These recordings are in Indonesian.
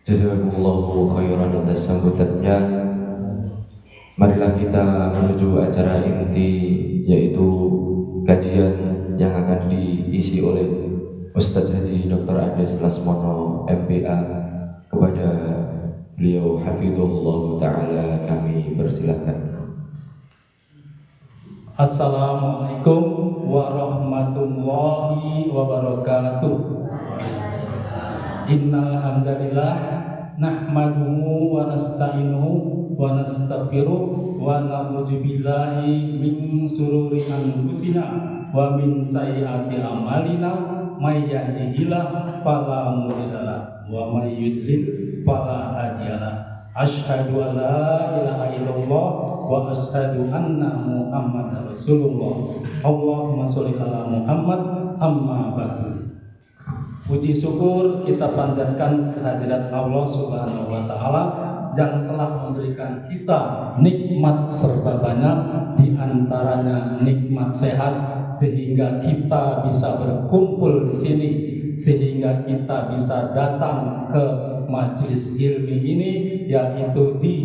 Jazakumullahu khairan atas sambutannya. Marilah kita menuju acara inti, yaitu kajian yang akan diisi oleh Ustadz Haji Dr. Andes Lasmono MPA. Kepada beliau hafizahullah ta'ala kami persilahkan. Assalamualaikum warahmatullahi wabarakatuh. Innal hamdalillah nahmaduhu wa nasta'inuhu wa nastaghfiruh wa na'udzu billahi min shururi anfusina wa min sayyiati a'malina may yahdihillahu fala mudhillalah wa may yudlil fala hadiyalah. Asyhadu an la ilaha illallah wa asyhadu anna Muhammadar Rasulullah. Allahumma sholli ala Muhammad amma ba'du. Puji syukur kita panjatkan kehadirat Allah Subhanahu wa taala yang telah memberikan kita nikmat serba banyak, di antaranya nikmat sehat, sehingga kita bisa berkumpul di sini, sehingga kita bisa datang ke majelis ilmi ini, yaitu di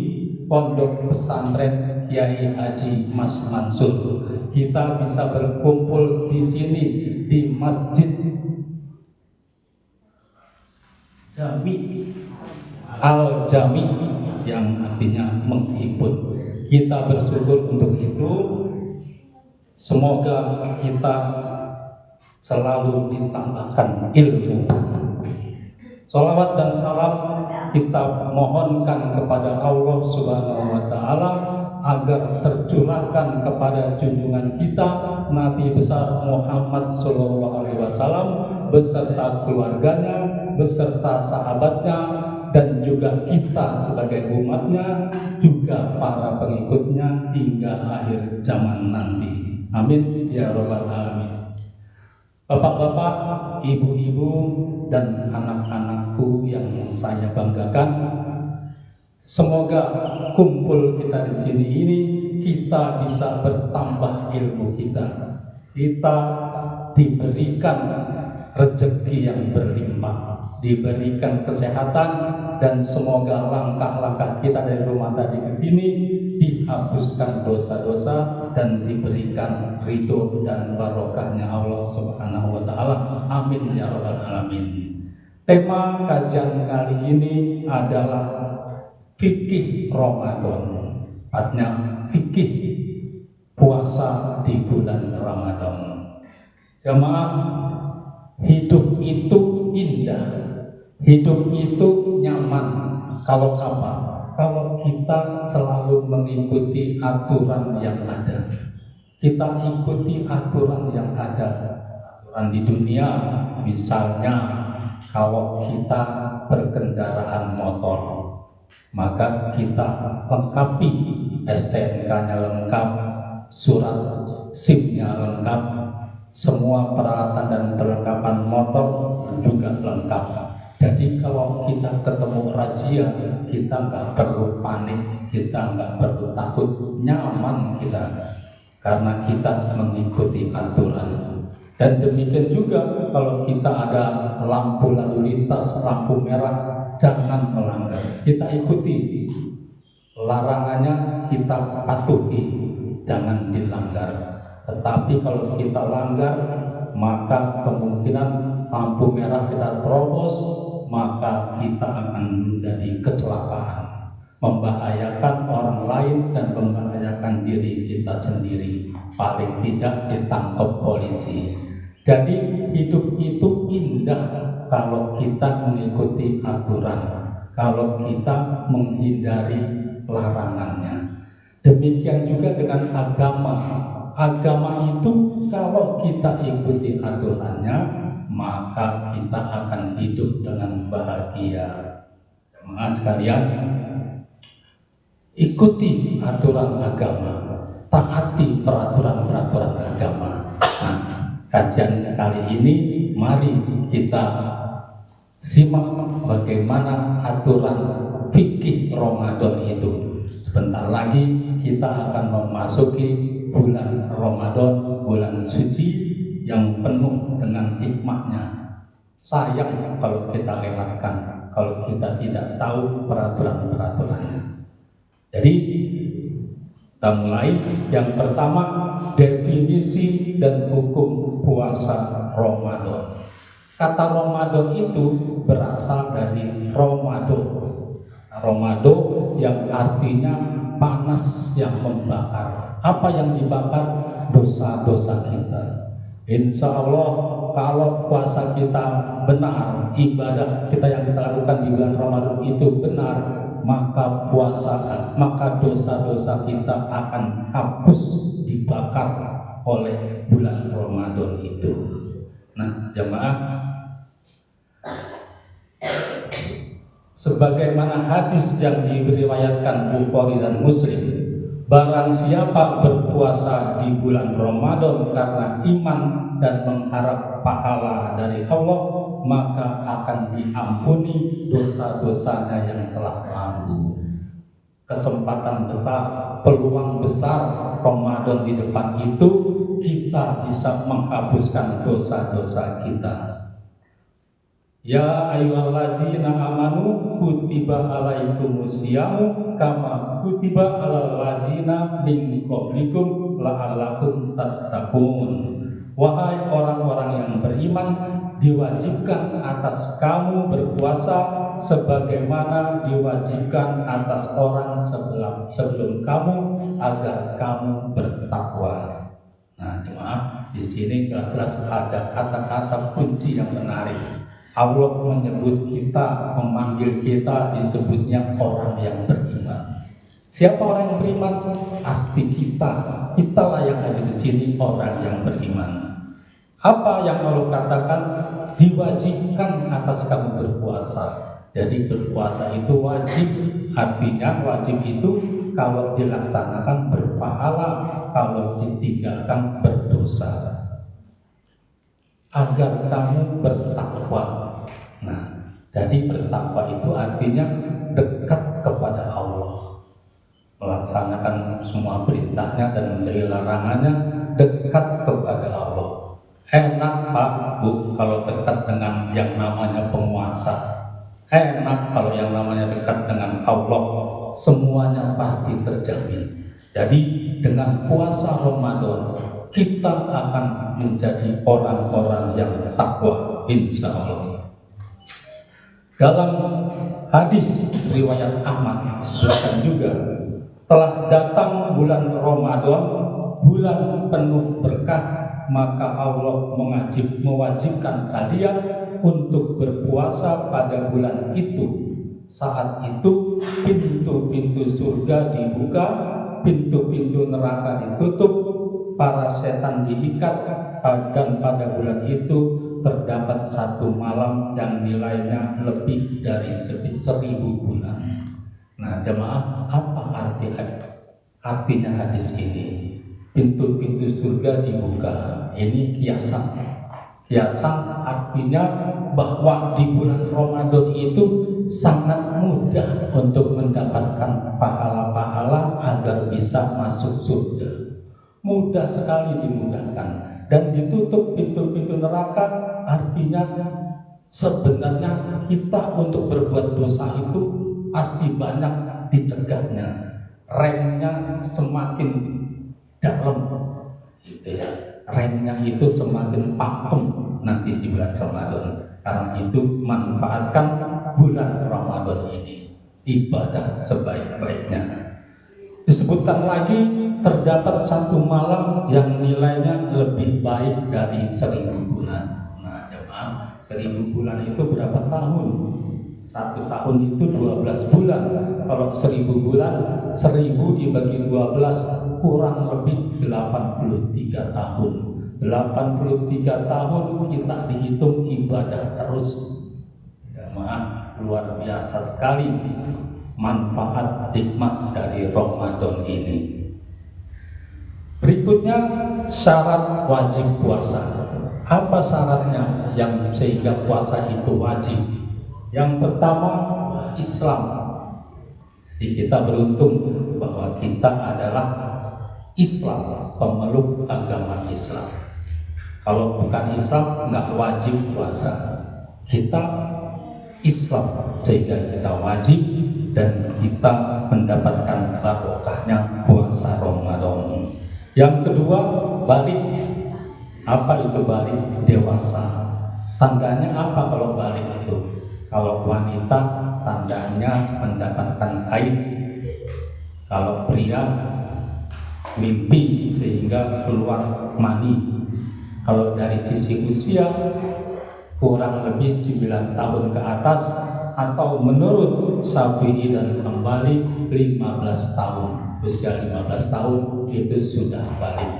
Pondok Pesantren Kiai Haji Mas Mansur. Kita bisa berkumpul di sini di Masjid Jami Al-Jami yang artinya menghibur. Kita bersyukur untuk itu. Semoga kita selalu ditambahkan ilmu. Sholawat dan salam kita mohonkan kepada Allah Subhanahu wa taala agar tercurahkan kepada junjungan kita Nabi besar Muhammad sallallahu alaihi wasallam beserta keluarganya, beserta sahabatnya, dan juga kita sebagai umatnya, juga para pengikutnya hingga akhir zaman nanti. Amin ya rabbal alamin. Bapak-bapak, ibu-ibu, dan anak-anakku yang saya banggakan, semoga kumpul kita di sini ini kita bisa bertambah ilmu kita. Kita diberikan rezeki yang berlimpah, diberikan kesehatan, dan semoga langkah-langkah kita dari rumah tadi ke sini dihapuskan dosa-dosa dan diberikan ridho dan barokahnya Allah Subhanahu wa taala. Amin ya rabbal alamin. Tema kajian kali ini adalah fikih Ramadan. Artinya fikih puasa di bulan Ramadan. Jamaah, hidup itu indah, hidup itu nyaman. Kalau apa? Kalau kita selalu mengikuti aturan yang ada. Kita ikuti aturan yang ada. Aturan di dunia, misalnya kalau kita berkendaraan motor, maka kita lengkapi STNK-nya lengkap, surat SIM-nya lengkap, semua peralatan dan perlengkapan motor juga lengkap. Jadi kalau kita ketemu razia, kita nggak perlu panik, kita nggak perlu takut, nyaman kita, karena kita mengikuti aturan. Dan demikian juga kalau kita ada lampu lalu lintas, lampu merah, jangan melanggar, kita ikuti. Larangannya kita patuhi, jangan dilanggar. Tetapi kalau kita langgar, maka kemungkinan lampu merah kita terobos, maka kita akan menjadi kecelakaan, membahayakan orang lain dan membahayakan diri kita sendiri, paling tidak ditangkap polisi. Jadi hidup itu indah kalau kita mengikuti aturan, kalau kita menghindari larangannya. Demikian juga dengan agama. Agama itu kalau kita ikuti aturannya, maka kita akan hidup dengan bahagia. Jemaah sekalian, ikuti aturan agama, taati peraturan-peraturan agama. Nah, kajian kali ini mari kita simak bagaimana aturan fikih Ramadan itu. Sebentar lagi kita akan memasuki bulan Ramadan, bulan suci yang penuh dengan hikmahnya. Sayang kalau kita lewatkan, kalau kita tidak tahu peraturan-peraturannya. Jadi kita mulai. Yang pertama, definisi dan hukum puasa Ramadan. Kata Ramadan itu berasal dari Romado. Romado yang artinya panas yang membakar. Apa yang dibakar? Dosa-dosa kita. Insya Allah kalau puasa kita benar, ibadah kita yang kita lakukan di bulan Ramadan itu benar, maka dosa-dosa kita akan hapus, dibakar oleh bulan Ramadan itu. Nah, jamaah, sebagaimana hadis yang diriwayatkan Bukhari dan Muslim, barang siapa berpuasa di bulan Ramadan karena iman dan mengharap pahala dari Allah, maka akan diampuni dosa-dosanya yang telah lalu. Kesempatan besar, peluang besar Ramadan di depan itu, kita bisa menghapuskan dosa-dosa kita. Ya ayyuhallazina amanu kutiba alaikumusyamu kama kutiba alal ladzina min qablikum la'allakum tattaqun. Wahai orang-orang yang beriman, diwajibkan atas kamu berpuasa sebagaimana diwajibkan atas orang sebelum kamu agar kamu bertakwa. Nah, jemaah, di sini jelas-jelas ada kata-kata kunci yang menarik. Allah menyebut kita, memanggil kita, disebutnya orang yang beriman. Siapa orang yang beriman? Pasti kitalah yang ada di sini orang yang beriman. Apa yang Allah katakan? Diwajibkan atas kamu berpuasa. Jadi berpuasa itu wajib, artinya wajib itu kalau dilaksanakan berpahala, kalau ditinggalkan berdosa. Agar kamu bertakwa. Nah, jadi bertakwa itu artinya dekat kepada Allah, melaksanakan semua perintahnya dan menjauhi larangannya, dekat kepada Allah. Enak Pak Bu kalau dekat dengan yang namanya penguasa, enak kalau yang namanya dekat dengan Allah, semuanya pasti terjamin. Jadi dengan puasa Ramadan kita akan menjadi orang-orang yang takwa, insya Allah. Dalam hadis riwayat Ahmad disebutkan juga, telah datang bulan Ramadan, bulan penuh berkah, maka Allah mewajibkan kalian untuk berpuasa pada bulan itu. Saat itu pintu-pintu surga dibuka, pintu-pintu neraka ditutup, para setan diikat, dan pada bulan itu terdapat satu malam yang nilainya lebih dari 1000 bulan. Nah, jemaah, apa artinya hadis ini? Pintu-pintu surga dibuka. Ini kiasan. Kiasan artinya bahwa di bulan Ramadan itu sangat mudah untuk mendapatkan pahala-pahala agar bisa masuk surga. Mudah sekali dimudahkan. Dan ditutup pintu-pintu neraka, artinya sebenarnya kita untuk berbuat dosa itu pasti banyak dicegahnya, remnya semakin dalam, gitu ya. Remnya itu semakin pakem nanti di bulan Ramadan. Karena itu manfaatkan bulan Ramadan ini, ibadah sebaik-baiknya. Disebutkan lagi, terdapat satu malam yang nilainya lebih baik dari 1000 bulan. Nah, jemaah, 1000 bulan itu berapa tahun? 1 tahun itu 12 bulan. Kalau 1000 bulan, 1000 dibagi 12 kurang lebih 83 tahun. 83 tahun kita dihitung ibadah terus. Jemaah, luar biasa sekali manfaat hikmah dari Ramadan ini. Berikutnya, syarat wajib puasa. Apa syaratnya yang sehingga puasa itu wajib? Yang pertama, Islam. Jadi kita beruntung bahwa kita adalah Islam, pemeluk agama Islam. Kalau bukan Islam, nggak wajib puasa. Kita Islam sehingga kita wajib dan kita mendapatkan barokahnya puasa Ramadan. Yang kedua, balik. Apa itu balik? Dewasa. Tandanya apa kalau balik itu? Kalau wanita tandanya mendapatkan haid. Kalau pria mimpi sehingga keluar mani. Kalau dari sisi usia kurang lebih 9 tahun ke atas, atau menurut Syafi'i dan Hambali 15 tahun. Usia 15 tahun itu sudah balik.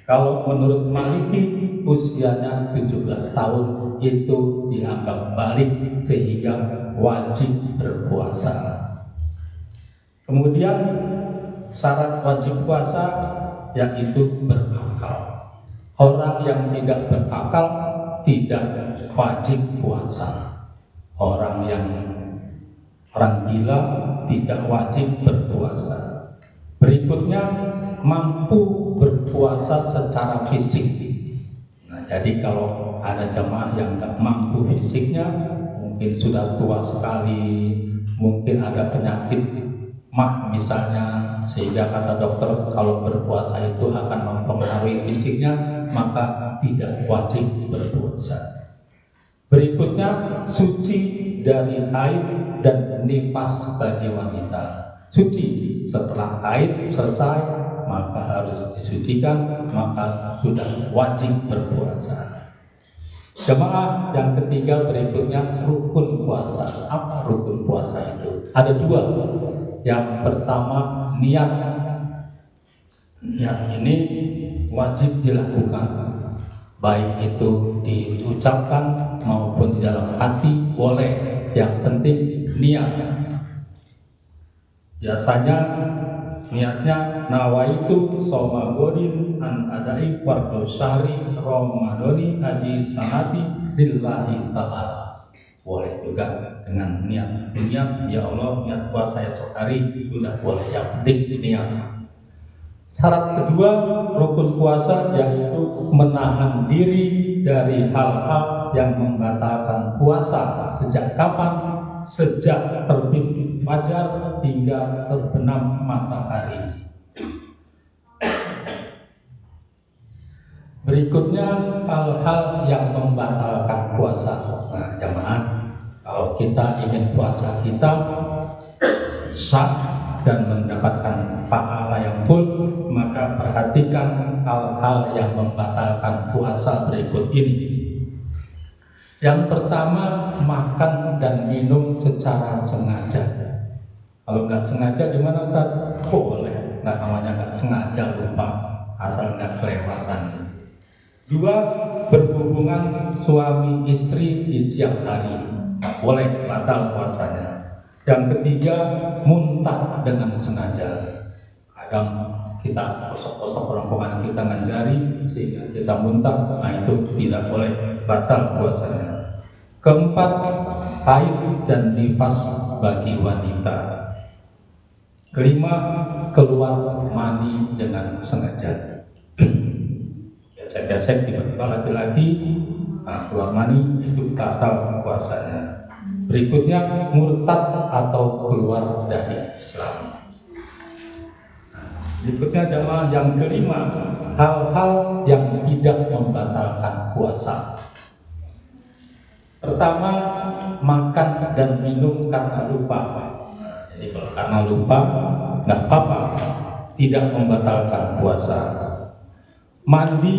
Kalau menurut Maliki usianya 17 tahun itu dianggap balik sehingga wajib berpuasa. Kemudian syarat wajib puasa yaitu berakal. Orang yang tidak berakal tidak wajib puasa. Orang gila tidak wajib berpuasa. Berikutnya, mampu berpuasa secara fisik. Nah, jadi kalau ada jamaah yang nggak mampu fisiknya, mungkin sudah tua sekali, mungkin ada penyakit mah misalnya, sehingga kata dokter kalau berpuasa itu akan mempengaruhi fisiknya, maka tidak wajib berpuasa. Berikutnya, suci dari haid dan nifas bagi wanita. Suci setelah haid selesai maka harus disucikan, maka sudah wajib berpuasa. Jemaah yang ketiga berikutnya rukun puasa. Apa rukun puasa itu? Ada dua. Yang pertama niat. Niat ini wajib dilakukan, baik itu diucapkan maupun di dalam hati boleh. Yang penting niat. Biasanya niatnya nawaitu shoma godin an adai fardhu syahri ramadhani haji sanati lillahi ta'ala. Boleh juga dengan niat ya Allah, niat puasa esok hari, sudah boleh. Yang penting niat. Syarat kedua rukun puasa yaitu menahan diri dari hal-hal yang membatalkan puasa. Sejak kapan? Sejak terbit fajar hingga terbenam matahari. Berikutnya hal-hal yang membatalkan puasa. Nah, jemaah, kalau kita ingin puasa kita sah dan mendapatkan pahala yang full, maka perhatikan hal-hal yang membatalkan puasa berikut ini. Yang pertama, makan dan minum secara sengaja. Kalau nggak sengaja gimana Ustaz? Boleh. Nah, namanya nggak sengaja, lupa, asal nggak kelewatan. Dua, berhubungan suami istri di siang hari. Boleh, batal puasanya. Yang ketiga, muntah dengan sengaja. Kadang kita kosok-kosok kerongkongan kita dengan jari sehingga kita muntah, nah itu tidak boleh, batal puasanya. Keempat, haid dan nifas bagi wanita. Kelima, keluar mani dengan sengaja. Biasa-biasa tiba-tiba laki-laki keluar mani, itu batal puasanya. Berikutnya, murtad atau keluar dari Islam. Berikutnya jamaah yang kelima, hal-hal yang tidak membatalkan puasa. Pertama, makan dan minum karena lupa. Jadi kalau karena lupa nggak apa-apa, tidak membatalkan puasa. Mandi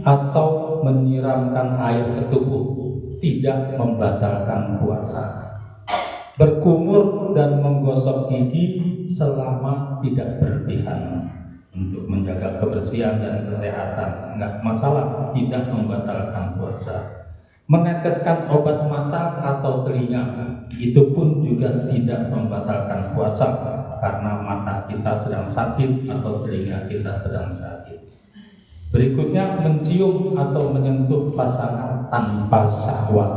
atau menyiramkan air ke tubuh tidak membatalkan puasa. Berkumur dan menggosok gigi selama tidak berlebihan untuk menjaga kebersihan dan kesehatan, nggak masalah, tidak membatalkan puasa. Meneteskan obat mata atau telinga itu pun juga tidak membatalkan puasa, karena mata kita sedang sakit atau telinga kita sedang sakit. Berikutnya, mencium atau menyentuh pasangan tanpa syahwat.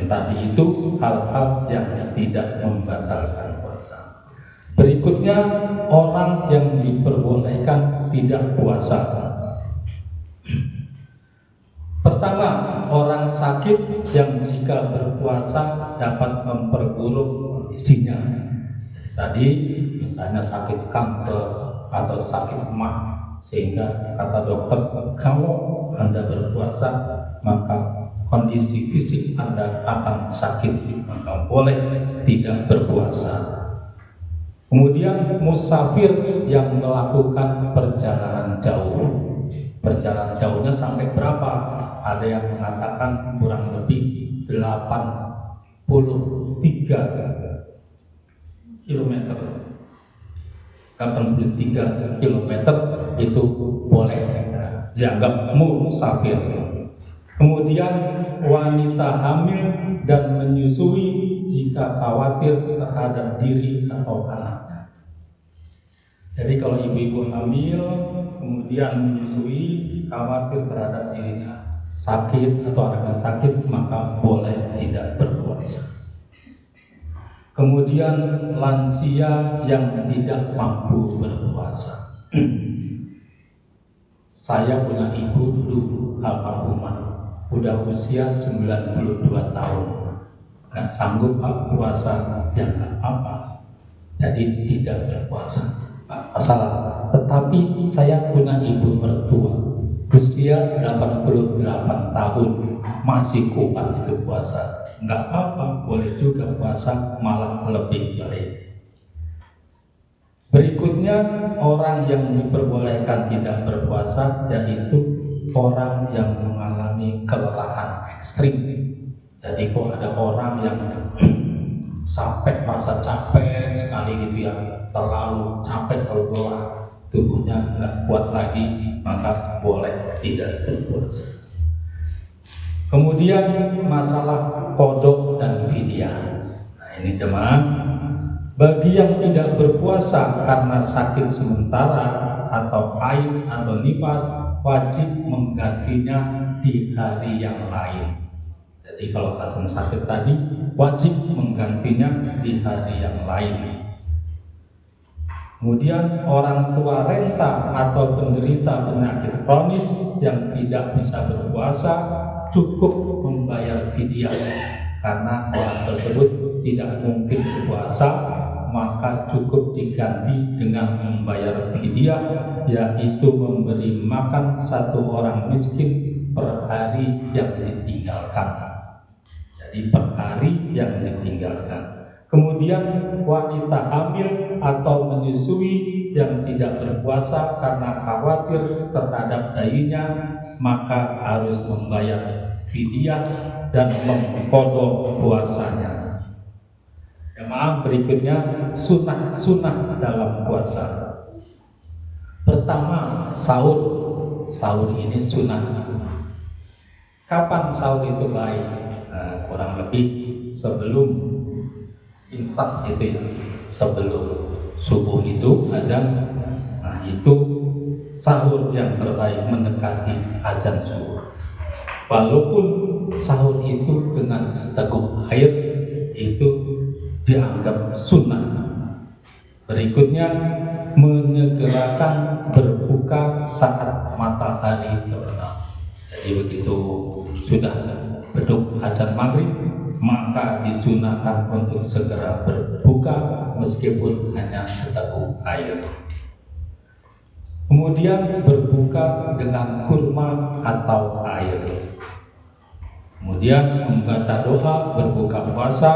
Tadi itu hal-hal yang tidak membatalkan puasa. Berikutnya, orang yang diperbolehkan tidak puasa. Pertama, orang sakit yang jika berpuasa dapat memperburuk kondisinya. Tadi misalnya sakit kanker atau sakit mah, sehingga kata dokter kalau Anda berpuasa maka kondisi fisik Anda akan sakit, maka boleh tidak berpuasa. Kemudian musafir yang melakukan perjalanan jauh. Perjalanan jauhnya sampai berapa? Ada yang mengatakan kurang lebih 83 kilometer. 83 kilometer itu boleh dianggap musafir. Kemudian wanita hamil dan menyusui jika khawatir terhadap diri atau anaknya. Jadi kalau ibu-ibu hamil kemudian menyusui, khawatir terhadap dirinya sakit atau anaknya sakit, maka boleh tidak berpuasa. Kemudian lansia yang tidak mampu berpuasa. Saya punya ibu dulu almarhumah, udah usia 92 tahun, nggak sanggup puasa, ya nggak apa, jadi tidak berpuasa, nggak masalah. Tetapi saya punya ibu mertua, usia 88 tahun, masih kuat itu puasa, nggak apa, boleh juga puasa, malah lebih baik. Berikutnya, orang yang diperbolehkan tidak berpuasa yaitu orang yang mengalami kelelahan ekstrim. Jadi kok ada orang yang sampai merasa capek sekali gitu ya, terlalu capek, terlalu lelah, tubuhnya nggak kuat lagi, maka boleh tidak berpuasa. Kemudian masalah qadha dan fidyah. Nah ini jemaah, bagi yang tidak berpuasa karena sakit sementara atau haid atau nifas, wajib menggantinya di hari yang lain. Jadi kalau pasien sakit tadi, wajib menggantinya di hari yang lain. Kemudian orang tua renta atau penderita penyakit kronis yang tidak bisa berpuasa cukup membayar fidyah, karena orang tersebut tidak mungkin berpuasa, maka cukup diganti dengan membayar fidyah, yaitu memberi makan satu orang miskin per hari yang ditinggalkan. Jadi per hari yang ditinggalkan. Kemudian wanita hamil atau menyusui yang tidak berpuasa karena khawatir terhadap bayinya, maka harus membayar fidyah dan mengqadha puasanya. Jemaah, berikutnya sunnah dalam puasa. Pertama, sahur. Sahur ini sunnah. Kapan sahur itu baik? Nah, kurang lebih sebelum imsak itu ya, sebelum subuh itu azan. Nah itu sahur yang terbaik, mendekati azan subuh. Walaupun sahur itu dengan seteguk air, itu dianggap sunnah. Berikutnya, menyegerakan berbuka saat matahari terbenam. Jadi begitu sudah beduk azan maghrib, maka disunahkan untuk segera berbuka meskipun hanya seteguk air. Kemudian berbuka dengan kurma atau air. Kemudian membaca doa berbuka puasa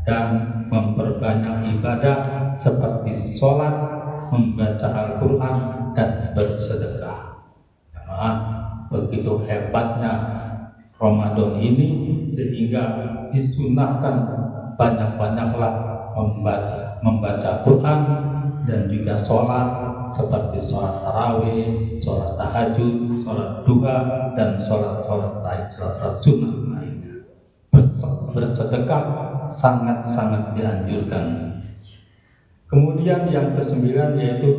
dan memperbanyak ibadah seperti sholat, membaca Al-Quran, dan bersedekah. Jemaah, begitu hebatnya Ramadan ini sehingga disunahkan banyak-banyaklah membaca Quran dan juga sholat seperti sholat tarawih, sholat tahajud, sholat duha, dan sholat lain, sholat sunnah lainnya. Bersedekah sangat-sangat dianjurkan. Kemudian yang ke-9 yaitu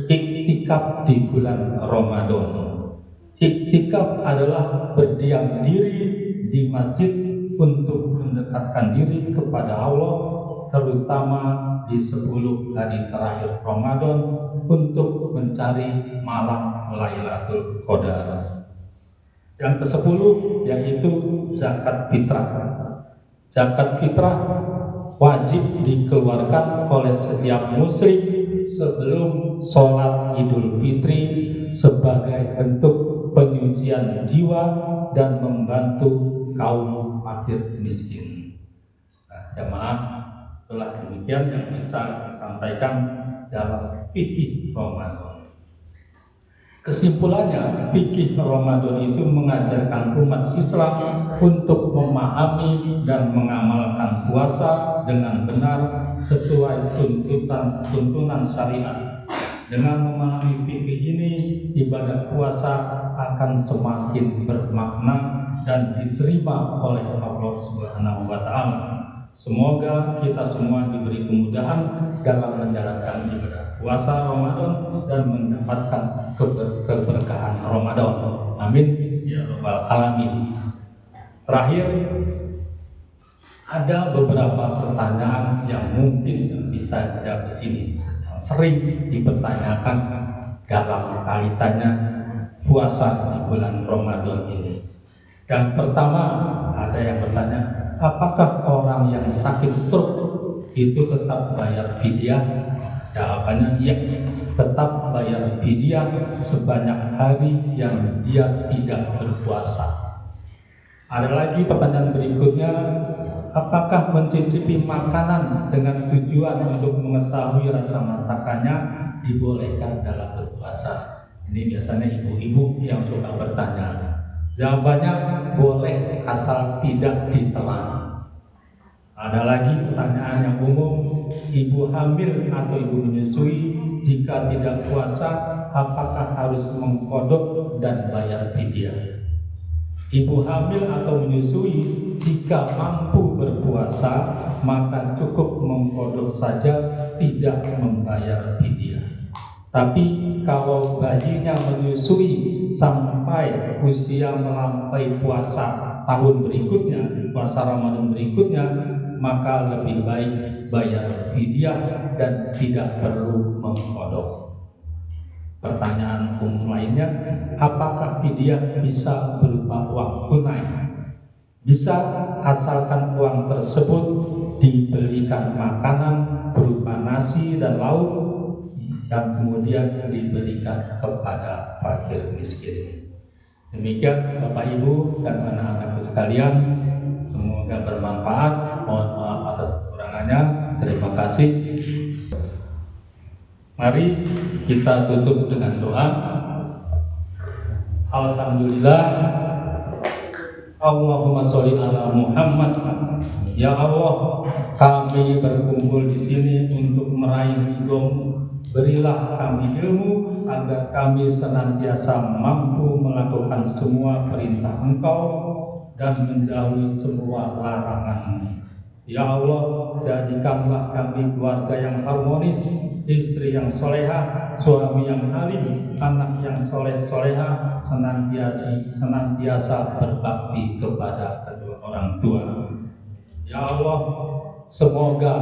iktikaf di bulan Ramadan. Iktikaf adalah berdiam diri di masjid untuk mendekatkan diri kepada Allah, terutama di 10 hari terakhir Ramadan untuk mencari malam Lailatul Qadar. Yang ke-10 yaitu zakat fitrah. Zakat fitrah wajib dikeluarkan oleh setiap muslim sebelum sholat Idul Fitri sebagai bentuk penyucian jiwa dan membantu kaum fakir miskin. Nah, jamaah, itulah demikian yang bisa disampaikan dalam fikih Ramadan. Kesimpulannya, fikih Ramadan itu mengajarkan umat Islam untuk memahami dan mengamalkan puasa dengan benar sesuai tuntunan syariat. Dengan memahami fikih ini, ibadah puasa akan semakin bermakna dan diterima oleh Allah Subhanahu wa Ta'ala. Semoga kita semua diberi kemudahan dalam menjalankan ibadah puasa Ramadan dan mendapatkan keberkahan Ramadan. Amin ya rabbal alamin. Terakhir, ada beberapa pertanyaan yang mungkin bisa dijawab di sini, yang sering dipertanyakan dalam kaitannya puasa di bulan Ramadan ini. Yang pertama, ada yang bertanya, apakah orang yang sakit stroke itu tetap bayar fidyah? Jawabannya iya, tetap bayar fidyah sebanyak hari yang dia tidak berpuasa. Ada lagi pertanyaan berikutnya, apakah mencicipi makanan dengan tujuan untuk mengetahui rasa masakannya dibolehkan dalam berpuasa? Ini biasanya ibu-ibu yang suka bertanya. Jawabannya boleh asal tidak ditelan. Ada lagi pertanyaan yang umum, ibu hamil atau ibu menyusui jika tidak puasa apakah harus mengkodok dan bayar fidyah? Ibu hamil atau menyusui jika mampu berpuasa maka cukup mengkodok saja, tidak membayar fidyah. Tapi kalau bayinya menyusui sampai usia melampaui puasa tahun berikutnya, puasa Ramadan berikutnya, maka lebih baik bayar fidyah dan tidak perlu mengkodok. Pertanyaan umum lainnya, apakah fidyah bisa berupa uang tunai? Bisa, asalkan uang tersebut dibelikan makanan berupa nasi dan lauk yang kemudian diberikan kepada fakir miskin. Demikian Bapak Ibu dan anak-anakku sekalian, semoga bermanfaat. Mohon maaf atas kekurangannya. Terima kasih. Mari kita tutup dengan doa. Alhamdulillah, Allahumma sholli ala Muhammad. Ya Allah, kami berkumpul di sini untuk meraih ridho-Mu. Berilah kami ilmu agar kami senantiasa mampu melakukan semua perintah Engkau dan menjauhi semua larangan-Mu. Ya Allah, jadikanlah kami keluarga yang harmonis, istri yang soleha, suami yang alim, anak yang soleh-soleha, senantiasa berbakti kepada kedua orang tua. Ya Allah, semoga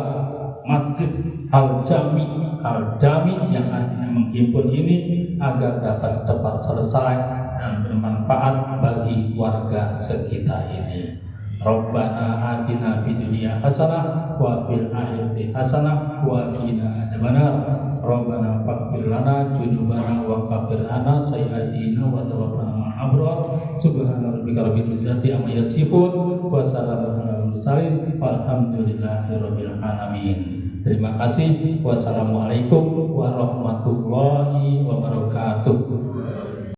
Masjid Al-Jami yang artinya menghimpun ini agar dapat cepat selesai dan bermanfaat bagi warga sekitar ini. Rabbana atina fid dunya hasanah wa fil akhirati hasanah wa qina adzabannar. Rabbana faghfir lana dzunubana wa kaffir anna sayyi'atina wa tawaffana ma'al abrar. Subhana rabbika rabbil izzati amma yasifun wa salamun alal mursalin walhamdulillahi rabbil alamin. Terima kasih. Wassalamualaikum warahmatullahi